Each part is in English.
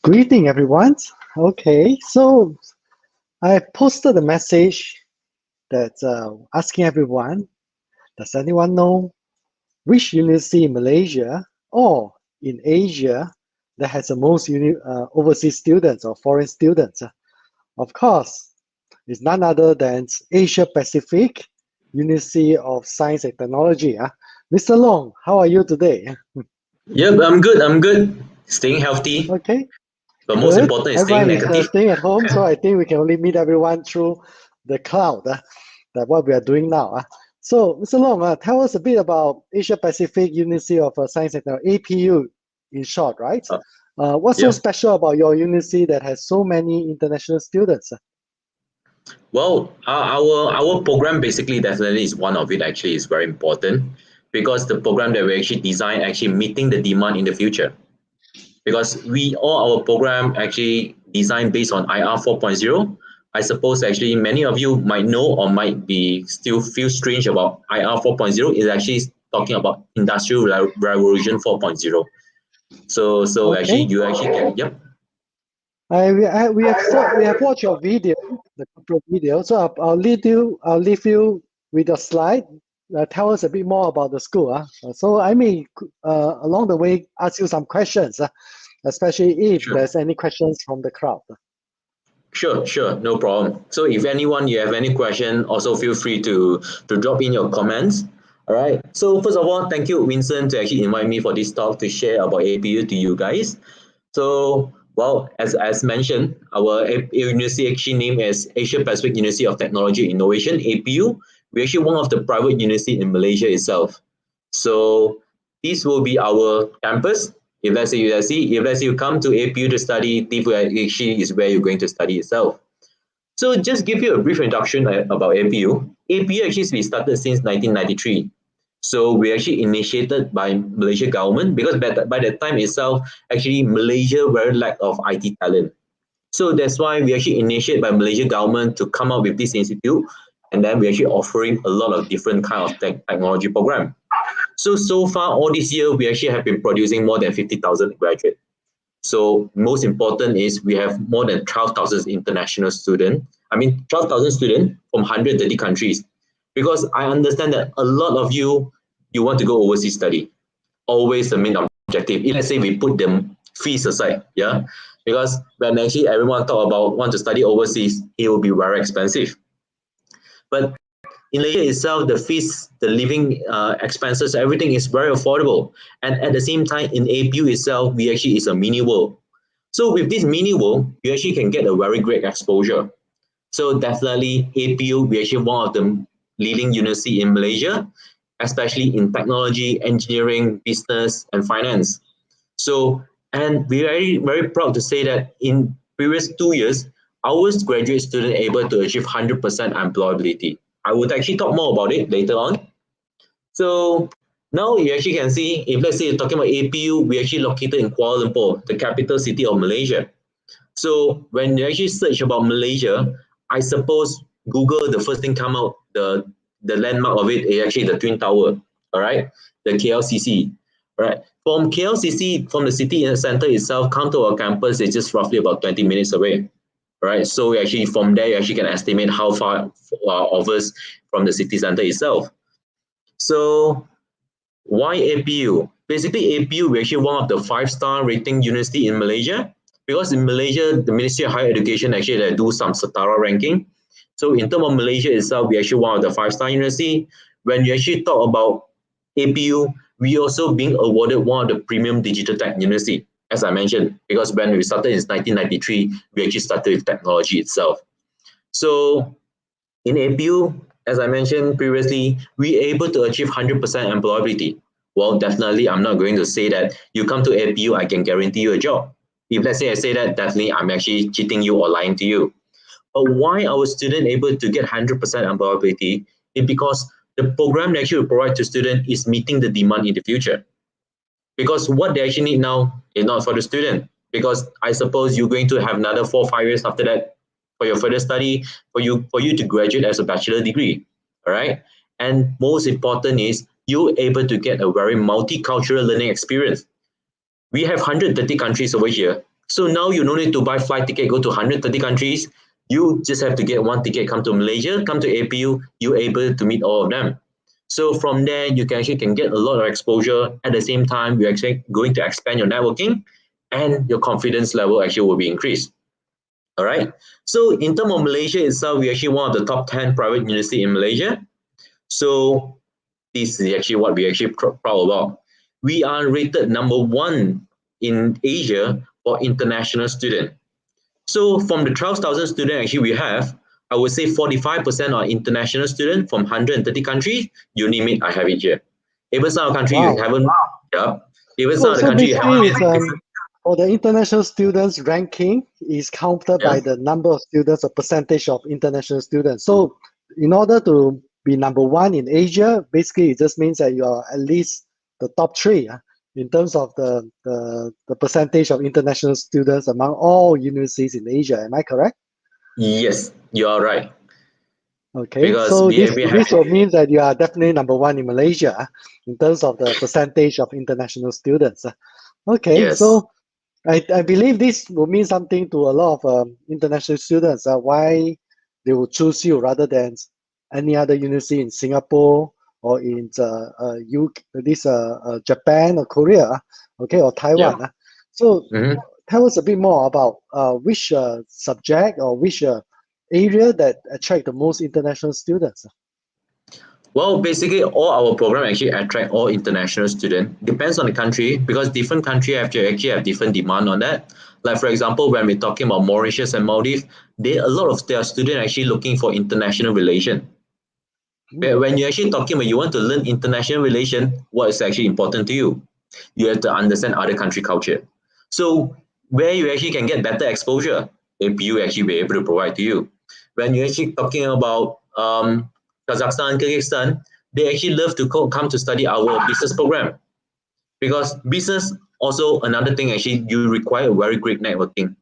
Greeting everyone. Okay, so I posted a message that asking everyone, does anyone know which university in Malaysia or in Asia that has the most overseas students or foreign students? Of course, it's none other than Asia Pacific University of Science and Technology. Mr. Long, how are you today? Yep, I'm good. I'm good. Staying healthy, Okay, but most good. important is staying Everyone is negative. staying at home, so I think we can only meet everyone through the cloud. That what we are doing now. So, Mr. Long, tell us a bit about Asia Pacific University of Science and Technology, APU in short, right? Uh, What's so yep. special about your university that has so many international students? Well, our program basically definitely is one of it. Actually, is very important because the program that we actually design actually meeting the demand in the future. Because we all our program actually designed based on IR 4.0. I suppose actually many of you might know or might be still feel strange about IR 4.0 is actually talking about Industrial Revolution 4.0. So actually Okay, you actually can we have watched your video, the GoPro video. So I'll leave you with a slide. Tell us a bit more about the school. So I may along the way ask you some questions, especially if sure. there's any questions from the crowd. Sure, no problem. So if anyone you have any question, also feel free to drop in your comments. All right. So first of all, thank you, Vincent, to actually invite me for this talk to share about APU to you guys. So well, as mentioned, our university actually named as Asia Pacific University of Technology and Innovation (APU). We're actually one of the private university in Malaysia itself. So this will be our campus. If let's say you come to APU to study, this actually is where you're going to study itself. So just give you a brief introduction about APU. APU actually we started since 1993. So we actually initiated by Malaysia government because by that time itself, actually Malaysia very lack of IT talent. So that's why we actually initiate by Malaysia government to come up with this institute, and then we're actually offering a lot of different kind of technology program. So far, all this year, we actually have been producing more than 50,000 graduates. So most important is we have more than 12,000 international students. I mean, 12,000 students from 130 countries. Because I understand that a lot of you want to go overseas study. Always the main objective. If let's say we put the fees aside, yeah, because when actually everyone talk about want to study overseas, it will be very expensive. But in Malaysia itself, the fees, the living expenses, everything is very affordable. And at the same time, in APU itself, we actually is a mini world. So with this mini world, you actually can get a very great exposure. So definitely APU, we actually one of the leading university in Malaysia, especially in technology, engineering, business, and finance. So, and we're very proud to say that in previous 2 years, our graduate student able to achieve 100% employability. I would actually talk more about it later on. So now you actually can see, if let's say you're talking about APU, we actually located in Kuala Lumpur, the capital city of Malaysia. So when you actually search about Malaysia, I suppose Google, the first thing come out, the landmark of it is actually the Twin Tower, all right, the KLCC, all right. From KLCC, from the city center itself, come to our campus is just roughly about 20 minutes away, all right. So actually from there, you actually can estimate how far of us from the city center itself. So why APU? Basically, APU we're actually one of the five-star rating university in Malaysia because in Malaysia, the Ministry of Higher Education actually they do some Setara ranking. So in terms of Malaysia itself, we actually one of the five-star university. When you actually talk about APU, we also being awarded one of the premium digital tech university, as I mentioned, because when we started in 1993, we actually started with technology itself. So in APU, as I mentioned previously, we are able to achieve 100% employability. Well, definitely, I'm not going to say that you come to APU, I can guarantee you a job. If let's say I say that, definitely I'm actually cheating you or lying to you. But why our student able to get 100% employability is because the program that you provide to student is meeting the demand in the future. Because what they actually need now is not for the student. Because I suppose you're going to have another 4 or 5 years after that for your further study, for you to graduate as a bachelor degree. All right. And most important is you're able to get a very multicultural learning experience. We have 130 countries over here. So now you no need to buy flight ticket, go to 130 countries. You just have to get one ticket, come to Malaysia, come to APU, you're able to meet all of them. So from there, you can actually get a lot of exposure. At the same time, you're actually going to expand your networking and your confidence level actually will be increased. All right. So in terms of Malaysia itself, we're actually one of the top 10 private university in Malaysia. So this is actually what we're actually proud about. We are rated #1 in Asia for international student. So from the 12,000 students actually we have, I would say 45% are international students from 130 countries. You name it, I have it here. Even some country you Wow. haven't, yeah. Even some So, of the so country you basically, haven't. it's for the international students ranking is counted Yeah. by the number of students, or percentage of international students. So, in order to be #1 in Asia, basically it just means that you are at least the top 3 in terms of the percentage of international students among all universities in Asia. Am I correct? Yes, you are right. Okay, Because so this we have, this will mean that you are definitely #1 in Malaysia in terms of the percentage of international students. Okay, yes. so I believe this will mean something to a lot of international students. Why they will choose you rather than any other university in Singapore or in UK, Japan or Korea, okay, or Yeah. Taiwan. So Mhm. tell us a bit more about which subject or which area that attract the most international students. Well, basically, all our program actually attract all international students. Depends on the country because different country have to actually have different demand on that. Like for example, when we're talking about Mauritius and Maldives, they a lot of their students actually looking for international relation. Hmm. But when you're actually talking about you want to learn international relation, what is actually important to you? You have to understand other country culture. So where you actually can get better exposure, if you actually be able to provide to you. When you're actually talking about Kazakhstan, Kyrgyzstan, they actually love to come to study our business program because business also another thing actually you require a very great networking.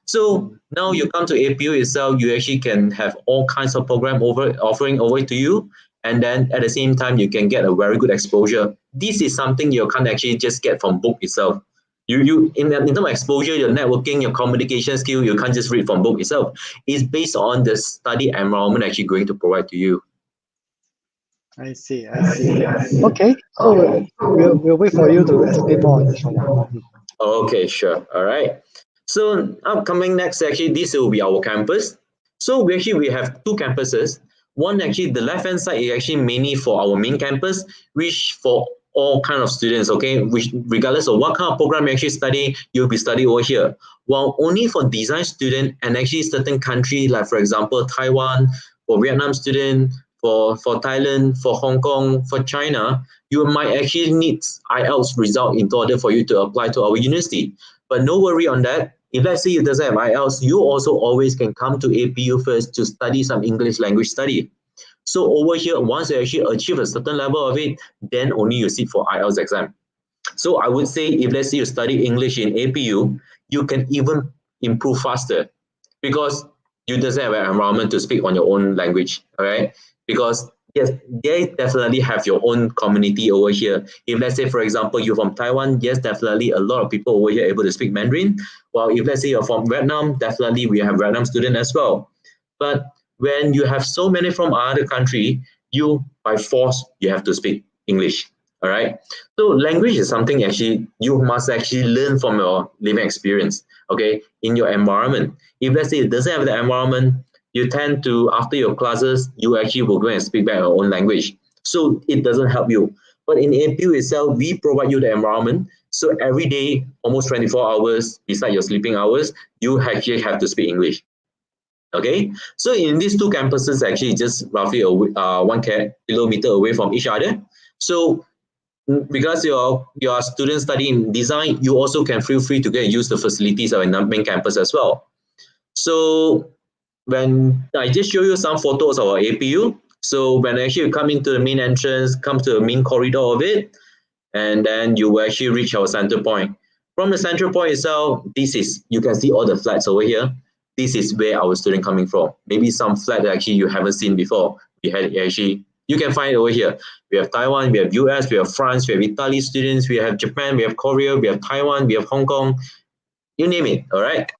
So now you come to APU itself, you actually can have all kinds of program offering over to you, and then at the same time you can get a very good exposure. This is something you can't actually just get from book itself. You in terms of exposure, your networking, your communication skill, you can't just read from book itself. It's based on the study environment actually going to provide to you. I see, I see. Okay, so we'll wait for you to explain more on this one. Okay, sure. All right. So upcoming next, actually, this will be our campus. So we have two campuses. One actually, the left hand side is actually mainly for our main campus, which for all kind of students, okay, which regardless of what kind of program you actually study, you'll be studying over here. While only for design student and actually certain country, like for example, Taiwan, for Vietnam student, for Thailand, for Hong Kong, for China, you might actually need IELTS result in order for you to apply to our university. But no worry on that. If let's say you doesn't have IELTS, you also always can come to APU first to study some English language study. So over here, once you actually achieve a certain level of it, then only you sit for IELTS exam. So I would say if let's say you study English in APU, you can even improve faster because you doesn't have an environment to speak on your own language, all right? Because yes, they definitely have your own community over here. If let's say, for example, you're from Taiwan, yes, definitely a lot of people over here able to speak Mandarin. While if let's say you're from Vietnam, definitely we have Vietnam student as well. But when you have so many from other country, you by force you have to speak English. All right. So language is something actually you must actually learn from your living experience. Okay, in your environment. If let's say it doesn't have the environment, you tend to after your classes, you actually will go and speak back your own language. So it doesn't help you. But in APU itself, we provide you the environment. So every day, almost 24 hours, beside your sleeping hours, you actually have to speak English. Okay, so in these two campuses, actually just roughly 1 kilometer away from each other. So because your students study in design, you also can feel free to get use the facilities of the main campus as well. So when I just show you some photos of our APU, so when actually you come into the main entrance, come to the main corridor of it, and then you will actually reach our center point. From the central point itself, this is you can see all the flats over here. This is where our student coming from. Maybe some flat that actually you haven't seen before. We had actually you can find it over here. We have Taiwan, we have US, we have France, we have Italy students, we have Japan, we have Korea, we have Taiwan, we have Hong Kong. you name it, all right?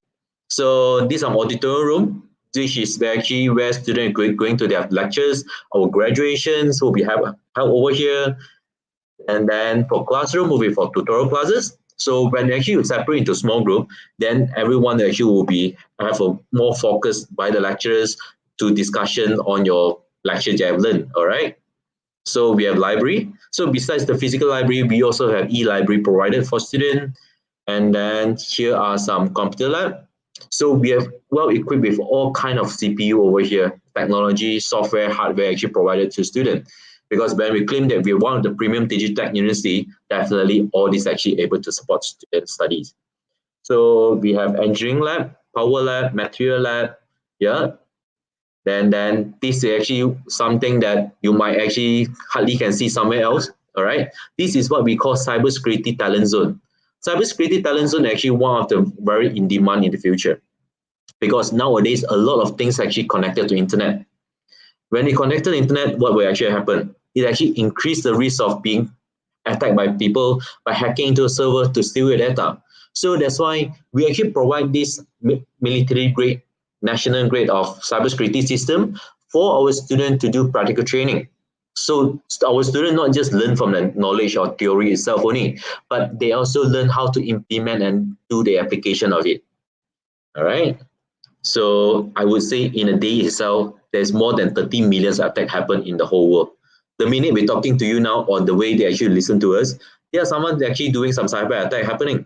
So this is our auditorium room. This is actually where students are going to their lectures. Our graduations will be held over here. And then for classroom, will be for tutorial classes. So when actually you separate into small group, then everyone actually will be have a more focus by the lecturers to discussion on your lecture that you have learned. All right. So we have library. So besides the physical library, we also have e-library provided for students. And then here are some computer lab. So we have well equipped with all kind of CPU over here, technology, software, hardware actually provided to students. Because when we claim that we're one of the premium Digitech university, definitely all this actually able to support student studies. So we have engineering lab, power lab, material lab, yeah. Then this is actually something that you might actually hardly can see somewhere else. All right. This is what we call cybersecurity talent zone. Cybersecurity talent zone actually one of the very in demand in the future because nowadays a lot of things actually connected to internet. When you connect to the internet, what will actually happen? It actually increase the risk of being attacked by people by hacking into a server to steal your data. So that's why we actually provide this military grade, national grade of cybersecurity system for our students to do practical training. So our students not just learn from the knowledge or theory itself only, but they also learn how to implement and do the application of it. All right. So I would say in a day itself, there's more than 30 million attacks happen in the whole world. The minute we're talking to you now or the way they actually listen to us, there are someone actually doing some cyber attack happening.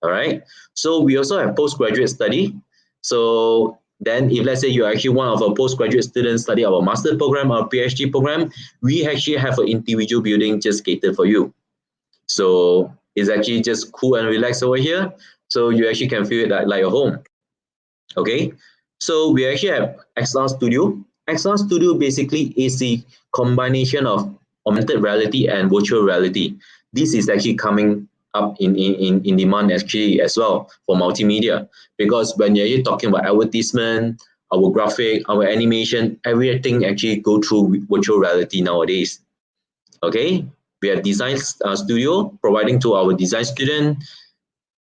All right. So we also have postgraduate study. So then if let's say you're actually one of our postgraduate students study our master program or PhD program, we actually have an individual building just catered for you. So it's actually just cool and relaxed over here. So you actually can feel it like your home. Okay, so we actually have XR Studio. XR Studio basically is the combination of augmented reality and virtual reality. This is actually coming up in demand actually as well for multimedia because when you're talking about advertisement, our graphic, our animation, everything actually go through virtual reality nowadays. Okay, we have design studio providing to our design student,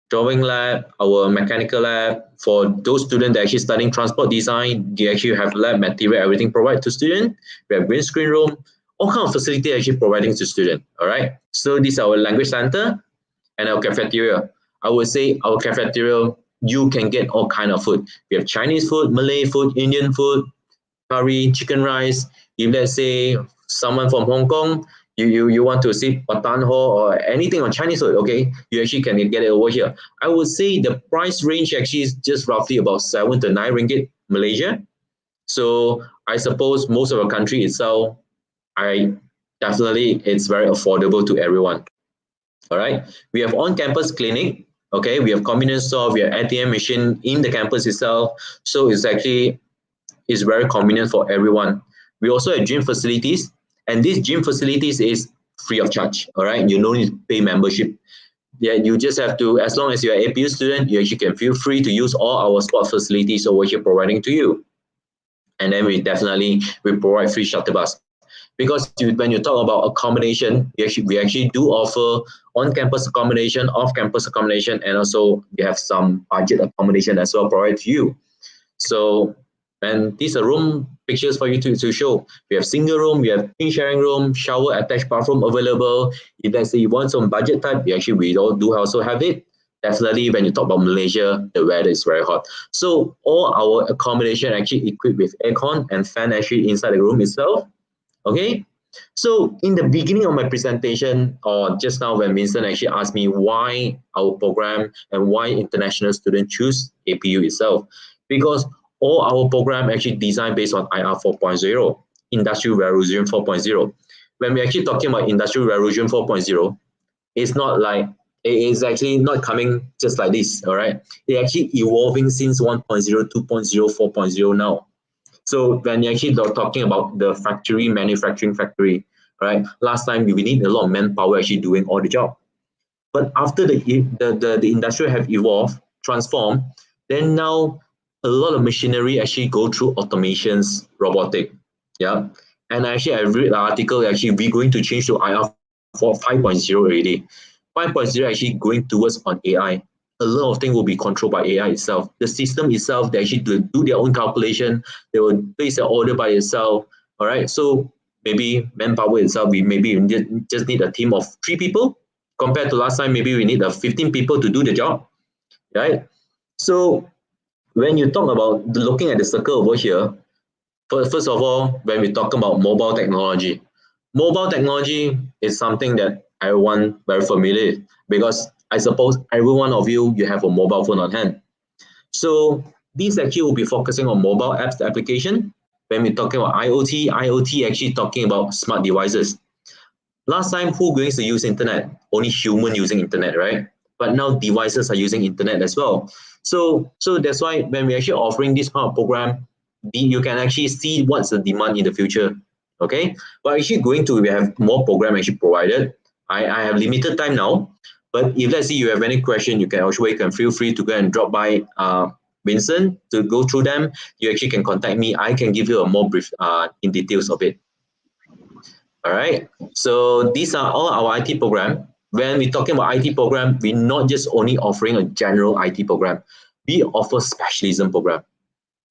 drawing lab, our mechanical lab. For those students that actually studying transport design, they actually have lab material, everything provided to student. We have green screen room, all kind of facility actually providing to student. All right. So this is our language center and our cafeteria. I would say our cafeteria, you can get all kind of food. We have Chinese food, Malay food, Indian food, curry, chicken rice. If let's say someone from Hong Kong, you want to see Patan Ho or anything on Chinese food, okay, you actually can get it over here. I would say the price range actually is just roughly about 7 to 9 ringgit Malaysia. So I suppose most of the country itself, I definitely it's very affordable to everyone. All right. We have on-campus clinic. Okay, we have convenience store, we have ATM machine in the campus itself. So it's actually is very convenient for everyone. We also have gym facilities, and these gym facilities is free of charge. All right, you don't need to pay membership. Yeah, you just have to, as long as you're an APU student, you actually can feel free to use all our sports facilities over here providing to you. And then we provide free shuttle bus. Because when you talk about accommodation, we actually do offer on-campus accommodation, off-campus accommodation, and also we have some budget accommodation as well provided to you. So, and these are room pictures for you to show. We have single room, we have twin sharing room, shower attached bathroom available. If let's say you want some budget type, we all do also have it. Definitely when you talk about Malaysia, the weather is very hot. So all our accommodation actually equipped with aircon and fan actually inside the room itself. Okay. So in the beginning of my presentation, or just now when Vincent actually asked me why our program and why international students choose APU itself, because all our program actually designed based on IR 4.0, Industrial Revolution 4.0. When we're actually talking about Industrial Revolution 4.0, it's not like it is actually not coming just like this, all right? It's actually evolving since 1.0, 2.0, 4.0 now. So when you're actually talking about the manufacturing factory, right? Last time we need a lot of manpower actually doing all the job. But after the industry have evolved, transformed, then now a lot of machinery actually go through automations, robotic. Yeah. And actually I read the article actually we're going to change to IR for 5.0 already. 5.0 actually going towards on AI. a lot of things will be controlled by AI itself. The system itself, they actually do their own calculation. They will place their order by itself. All right. So maybe manpower itself, we maybe just need a team of 3 people compared to last time. Maybe we need 15 people to do the job, right? So when you talk about looking at the circle over here, first of all, when we talk about mobile technology is something that everyone very familiar with, because I suppose every one of you have a mobile phone on hand. So these actually will be focusing on mobile apps application. When we're talking about IoT actually talking about smart devices. Last time, who going to use internet? Only human using internet, right? But now devices are using internet as well. So that's why when we're actually offering this part of program, you can actually see what's the demand in the future. Okay, but actually we have more program actually provided. I have limited time now, but if let's say you have any question, you can feel free to go and drop by Vincent to go through them. You actually can contact me. I can give you a more brief in details of it. All right. So these are all our IT program. When we're talking about IT program, we're not just only offering a general IT program. We offer specialism program.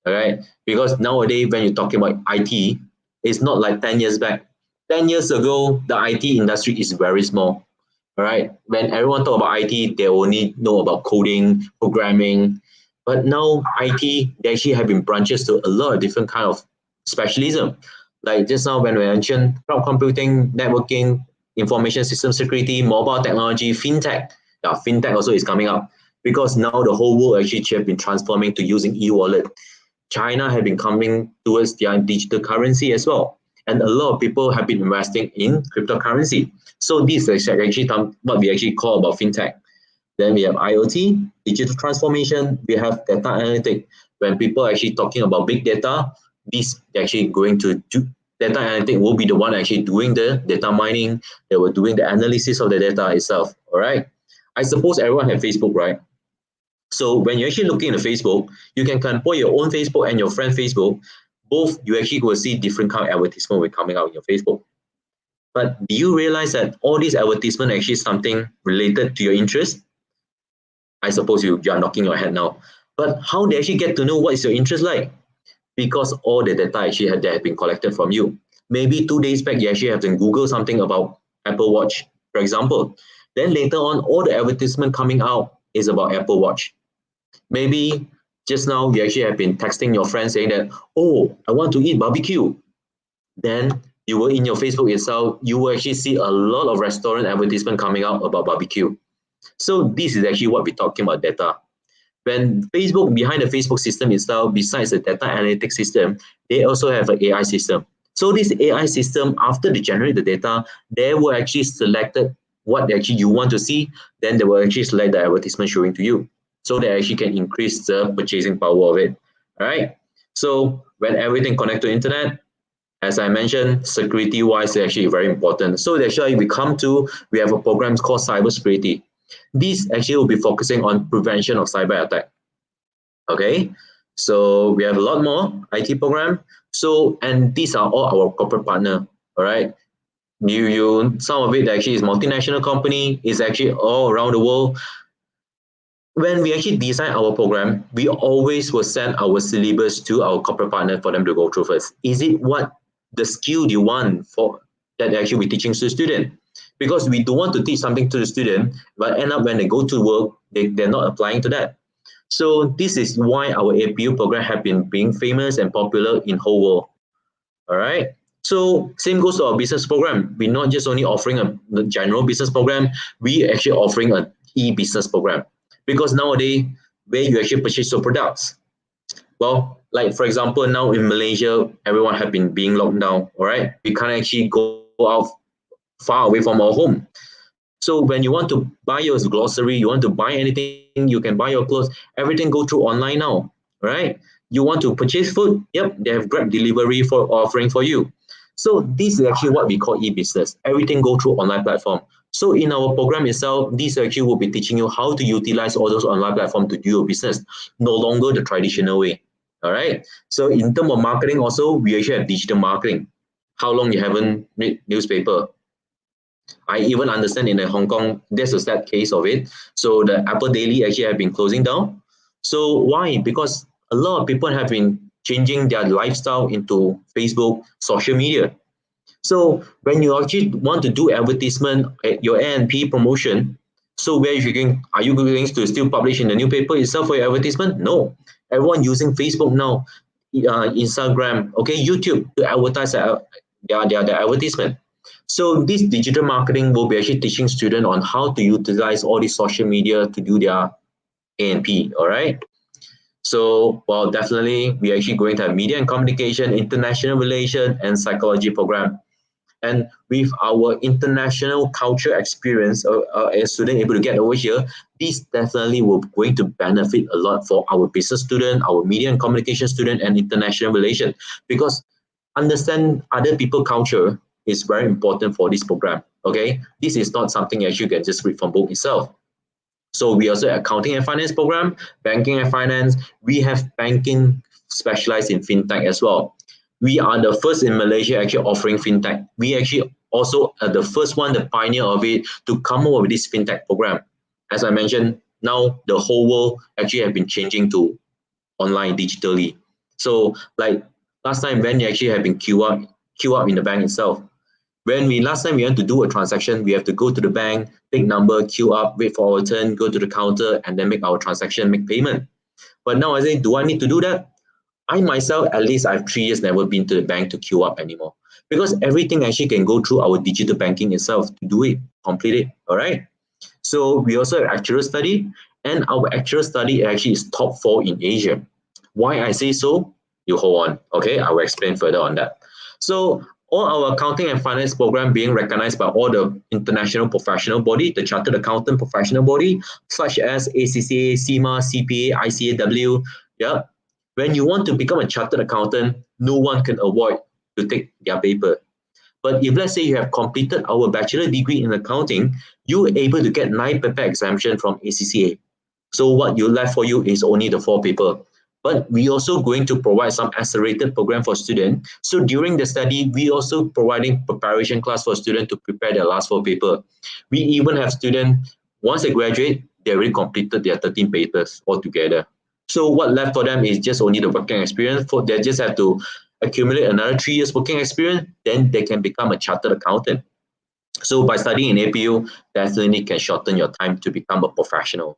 All right. Because nowadays, when you're talking about IT, it's not like 10 years back. 10 years ago, the IT industry is very small. All right. When everyone talk about IT, they only know about coding, programming. But now IT, they actually have been branches to a lot of different kind of specialism. Like just now when we mentioned cloud computing, networking, information system security, mobile technology, fintech. Yeah, fintech also is coming up because now the whole world actually have been transforming to using e-wallet. China have been coming towards their digital currency as well. And a lot of people have been investing in cryptocurrency. So this is actually what we actually call about fintech. Then we have IoT, digital transformation, we have data analytics. When people are actually talking about big data, this actually going to do data analytics will be the one actually doing the data mining, they were doing the analysis of the data itself. All right. I suppose everyone have Facebook, right? So when you're actually looking at Facebook, you can compare your own Facebook and your friend Facebook. Both you actually will see different kind of advertisement will coming out in your Facebook. But do you realize that all these advertisement actually something related to your interest? I suppose you are knocking your head now. But how they actually get to know what is your interest like? Because all the data actually that have been collected from you. Maybe 2 days back, you actually have to Google something about Apple Watch, for example. Then later on, all the advertisement coming out is about Apple Watch. Maybe just now you actually have been texting your friend saying that, oh, I want to eat barbecue. Then you will in your Facebook itself, you will actually see a lot of restaurant advertisement coming out about barbecue. So this is actually what we're talking about data. When Facebook, behind the Facebook system itself, besides the data analytics system, they also have an AI system. So this AI system, after they generate the data, they will actually select what actually you want to see. Then they will actually select the advertisement showing to you. So they actually can increase the purchasing power of it. All right. So when everything connect to internet, as I mentioned, security-wise, they're actually very important. So that's why we have a program called cybersecurity. This actually will be focusing on prevention of cyber attack. Okay, so we have a lot more IT program. So, and these are all our corporate partner. All right, some of it actually is multinational company. Is actually all around the world. When we actually design our program, we always will send our syllabus to our corporate partner for them to go through first. Is it what the skill you want for that actually we're teaching to the student? Because we don't want to teach something to the student, but end up when they go to work, they're not applying to that. So this is why our APU program have been being famous and popular in whole world. All right. So same goes to our business program. We're not just only offering a general business program, we actually offering an e-business program. Because nowadays, where you actually purchase your products. Well, like for example, now in Malaysia, everyone have been being locked down, all right? We can't actually go out far away from our home. So when you want to buy your grocery, you want to buy anything, you can buy your clothes, everything go through online now, right? You want to purchase food, yep, they have Grab delivery for offering for you. So this is actually what we call e-business. Everything go through online platform. So in our program itself, this actually will be teaching you how to utilize all those online platforms to do your business, no longer the traditional way. All right. So in terms of marketing also, we actually have digital marketing. How long you haven't read newspaper? I even understand in Hong Kong, there's a sad case of it. So the Apple Daily actually have been closing down. So why? Because a lot of people have been changing their lifestyle into Facebook, social media. So when you actually want to do advertisement at your A&P promotion, so where you going? Are you going to still publish in the newspaper itself for your advertisement? No. Everyone using Facebook now, Instagram, okay, YouTube to advertise their advertisement. So this digital marketing will be actually teaching students on how to utilize all these social media to do their A&P, all right? So, well, definitely, we're actually going to have media and communication, international relation, and psychology program. And with our international culture experience, a student able to get over here, this definitely will going to benefit a lot for our business student, our media and communication student, and international relation, because understand other people culture is very important for this program. Okay, this is not something that you can just read from book itself. So we also have accounting and finance program, banking and finance. We have banking specialized in fintech as well. We are the first in Malaysia actually offering fintech. We actually also are the first one, the pioneer of it, to come up with this fintech program. As I mentioned, now the whole world actually have been changing to online digitally. So like last time when you actually have been queue up in the bank itself. When we last time we want to do a transaction, we have to go to the bank, take number, queue up, wait for our turn, go to the counter, and then make our transaction, make payment. But now I say, do I need to do that? I myself, at least I've 3 years never been to the bank to queue up anymore, because everything actually can go through our digital banking itself to do it, complete it. All right. So we also have actuarial study, and our actuarial study actually is top 4 in Asia. Why I say so? You hold on. Okay, I will explain further on that. So all our accounting and finance program being recognized by all the international professional body, the chartered accountant professional body, such as ACCA, CIMA, CPA, ICAW. Yeah. When you want to become a chartered accountant, no one can avoid to take their paper. But if let's say you have completed our bachelor degree in accounting, you're able to get 9 paper exemption from ACCA. So what you left for you is only the 4 paper. But we also going to provide some accelerated program for students. So during the study, we also providing preparation class for students to prepare their last 4 paper. We even have students, once they graduate, they already completed their 13 papers altogether. So what left for them is just only the working experience. They just have to accumulate another 3 years working experience, then they can become a chartered accountant. So by studying in APU, definitely can shorten your time to become a professional.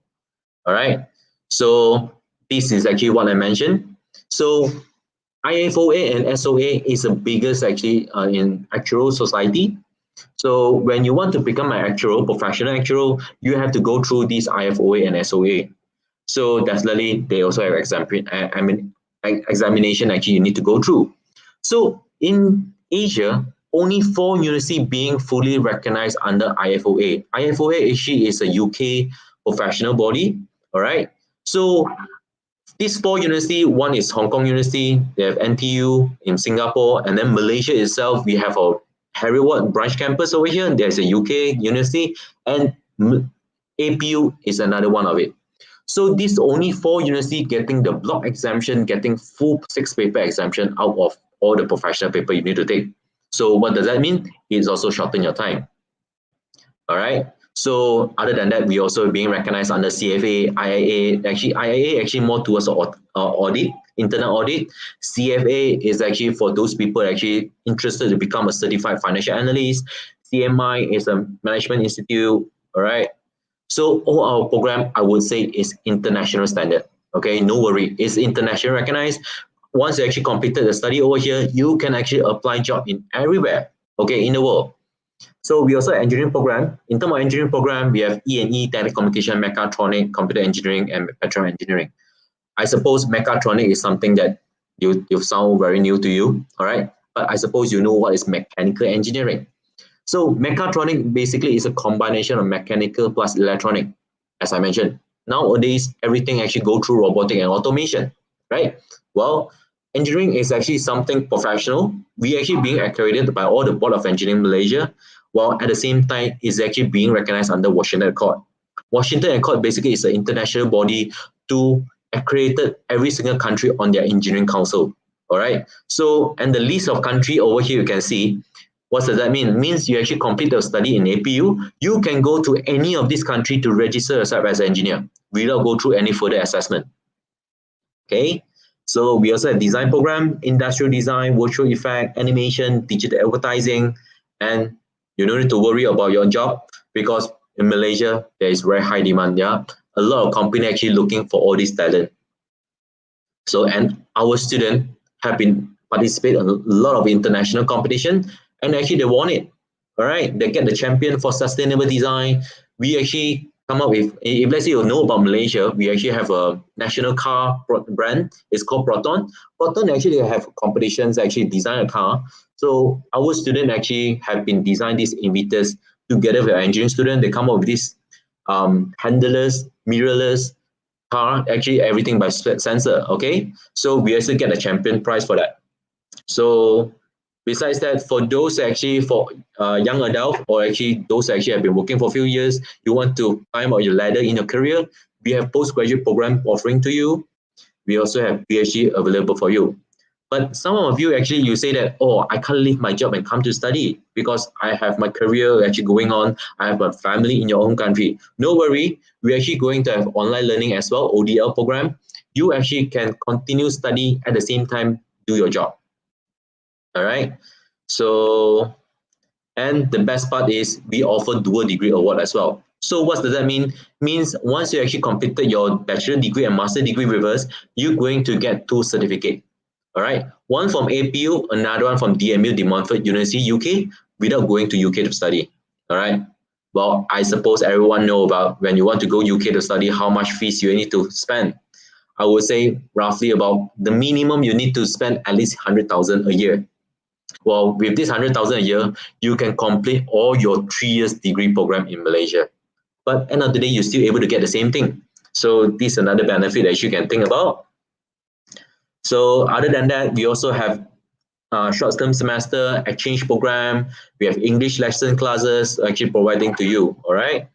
All right. So this is actually what I mentioned. So IFOA and SOA is the biggest actually in actual society. So when you want to become an actual professional actual, you have to go through these IFOA and SOA. So definitely they also have examination actually you need to go through. So in Asia, only 4 universities being fully recognized under IFOA. IFOA actually is a UK professional body. All right. So these 4 universities, one is Hong Kong University, they have NTU in Singapore, and then Malaysia itself, we have a Harry Ward branch campus over here, and there's a UK university, and APU is another one of it. So these only 4 universities getting the block exemption, getting full 6 paper exemption out of all the professional paper you need to take. So what does that mean? It's also shorten your time. All right. So other than that, we also being recognized under CFA, IIA. Actually, IIA actually more towards audit, internal audit. CFA is actually for those people actually interested to become a certified financial analyst. CMI is a management institute. All right. So all our program, I would say, is international standard. Okay, no worry, it's international recognized. Once you actually completed the study over here, you can actually apply job in everywhere. Okay, in the world. So we also have engineering program. In terms of engineering program, we have E&E, telecommunication, mechatronic, computer engineering, and petrol engineering. I suppose mechatronic is something that you sound very new to you, all right? But I suppose you know what is mechanical engineering. So mechatronic basically is a combination of mechanical plus electronic. As I mentioned, nowadays everything actually go through robotic and automation, right? Well, engineering is actually something professional. We actually being accredited by all the Board of Engineering Malaysia, while at the same time is actually being recognized under Washington Accord. Washington Accord basically is an international body to accredited every single country on their engineering council. All right. So, and the list of country over here you can see What does that mean? It means you actually complete your study in APU, you can go to any of this country to register yourself as an engineer without go through any further assessment. Okay, so we also have design program, industrial design, virtual effect, animation, digital advertising, and you don't need to worry about your job because in Malaysia there is very high demand. Yeah, a lot of company actually looking for all this talent. So, and our students have been participate in a lot of international competition, and actually they won it. All right, they get the champion for sustainable design. We actually come up with, if let's say you know about Malaysia, we actually have a national car brand. It's called Proton. Proton actually have competitions actually design a car. So our students actually have been design these inverters together with our engineering student. They come up with these handleless, mirrorless, car, actually everything by sensor. Okay, so we also get a champion prize for that. So besides that, for those actually for young adult or actually those actually have been working for a few years, you want to climb up your ladder in your career, we have postgraduate program offering to you. We also have PhD available for you. But some of you actually, you say that, oh, I can't leave my job and come to study because I have my career actually going on. I have a family in your own country. No worry, we're actually going to have online learning as well, ODL program. You actually can continue study at the same time, do your job. All right. So, and the best part is we offer dual degree award as well. So what does that mean? Means once you actually completed your bachelor degree and master degree with us, you're going to get 2 certificates. All right, one from APU, another one from DMU, De Montfort University, UK, without going to UK to study. All right. Well, I suppose everyone know about when you want to go UK to study, how much fees you need to spend. I would say roughly about the minimum you need to spend at least 100,000 a year. Well, with this 100,000 a year, you can complete all your 3 years degree program in Malaysia. But end of the day, you're still able to get the same thing. So this is another benefit that you can think about. So other than that, we also have short-term semester exchange program. We have English lesson classes actually providing to you. All right.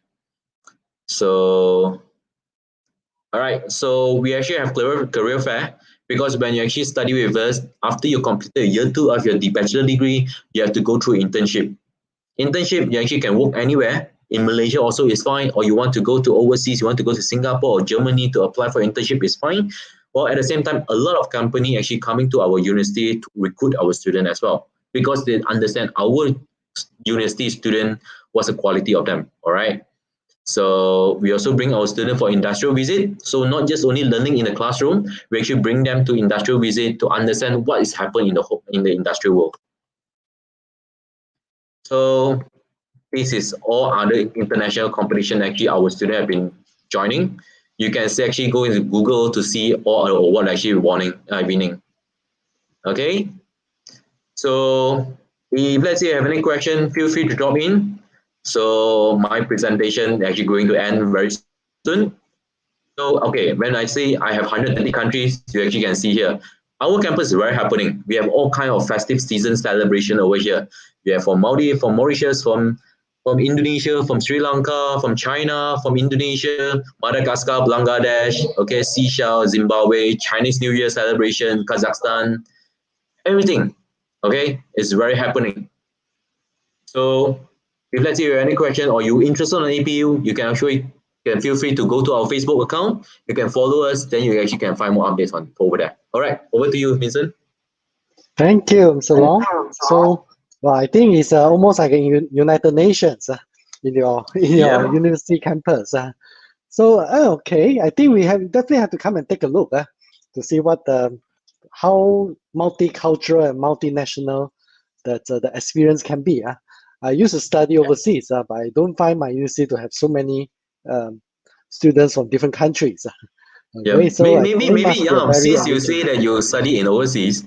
So, all right. So we actually have career fair because when you actually study with us, after you complete year 2 of your bachelor degree, you have to go through internship. Internship, you actually can work anywhere. In Malaysia also is fine, or you want to go to overseas, you want to go to Singapore or Germany to apply for internship is fine. Well, at the same time, a lot of company actually coming to our university to recruit our student as well because they understand our university student, what's the quality of them. All right. So we also bring our student for industrial visit. So not just only learning in the classroom, we actually bring them to industrial visit to understand what is happening in the industrial world. So this is all other international competition actually our students have been joining. You can actually go into Google to see all our award actually winning. Okay. So if let's say you have any question, feel free to drop in. So my presentation actually going to end very soon. So okay, when I say I have 130 countries, you actually can see here. Our campus is very happening. We have all kind of festive season celebration over here. We have from Maldives, from Mauritius, from Indonesia, from Sri Lanka, from China, from Indonesia, Madagascar, Bangladesh, okay, Seychelles, Zimbabwe, Chinese New Year celebration, Kazakhstan, everything. Okay, it's very happening. So if let's say you have any question or you interested in APU, you can actually can feel free to go to our Facebook account. You can follow us, then you actually can find more updates on over there. All right, over to you, Vincent. Thank you, Mr. Long. So, well, I think it's almost like a United Nations in your Yeah. university campus. So, okay, I think we definitely have to come and take a look to see what how multicultural and multinational that the experience can be. I used to study overseas, but I don't find my university to have so many students from different countries. Yeah, Okay, so I think it maybe must be a yeah. very Since you enriching. say that you study in overseas,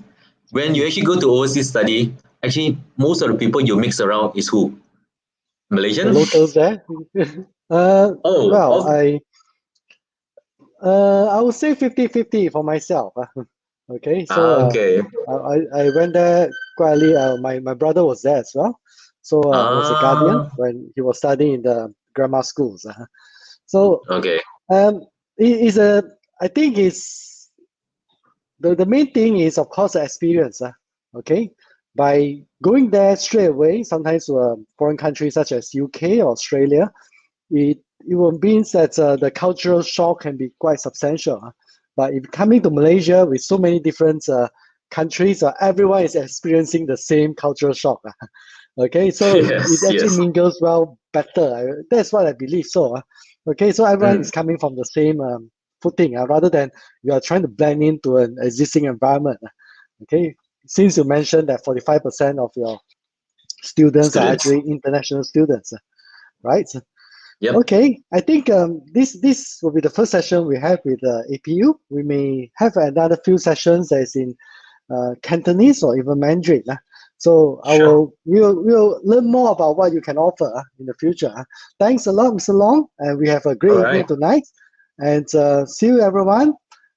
when you actually go to overseas study, actually most of the people you mix around is who? The Malaysian? locals there. Oh, Well, of I would say 50-50 for myself. Okay, so okay. I went there quietly. My brother was there as well, so I was a guardian Ah, when he was studying in the grammar schools. So okay. it is a. I think it's the main thing is of course the experience. Okay, by going there straight away, sometimes to a foreign country such as UK or Australia, it will mean that the cultural shock can be quite substantial. But if coming to Malaysia with so many different countries, everyone is experiencing the same cultural shock. Okay, so it Yes, actually yes. mingles well better. That's what I believe so. Okay, so everyone is coming from the same footing rather than you are trying to blend into an existing environment. Okay, since you mentioned that 45% of your students are Students. actually international students, right? Yep. Okay, I think this will be the first session we have with APU. We may have another few sessions that is in Cantonese or even Mandarin. So Sure. we'll learn more about what you can offer in the future. Thanks a lot, Mr. Long, and we have a All great evening right. tonight. And see you, everyone.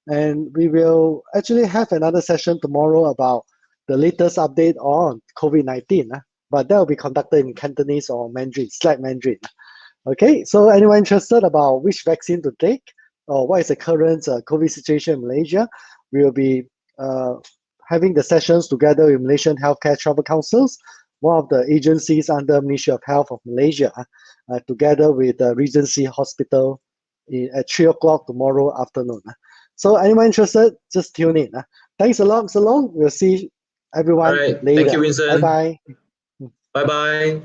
And we will actually have another session tomorrow about the latest update on COVID-19. But that will be conducted in Cantonese or Mandarin, slight Mandarin. Okay, so anyone interested about which vaccine to take or what is the current COVID situation in Malaysia, we will be having the sessions together with Malaysian Healthcare Travel Councils, one of the agencies under Ministry of Health of Malaysia, together with the Regency Hospital at 3 o'clock tomorrow afternoon. So anyone interested, just tune in. Thanks a lot, Mr. Long. We'll see All everyone right. Thank you, later. Vincent. Bye-bye. Bye bye.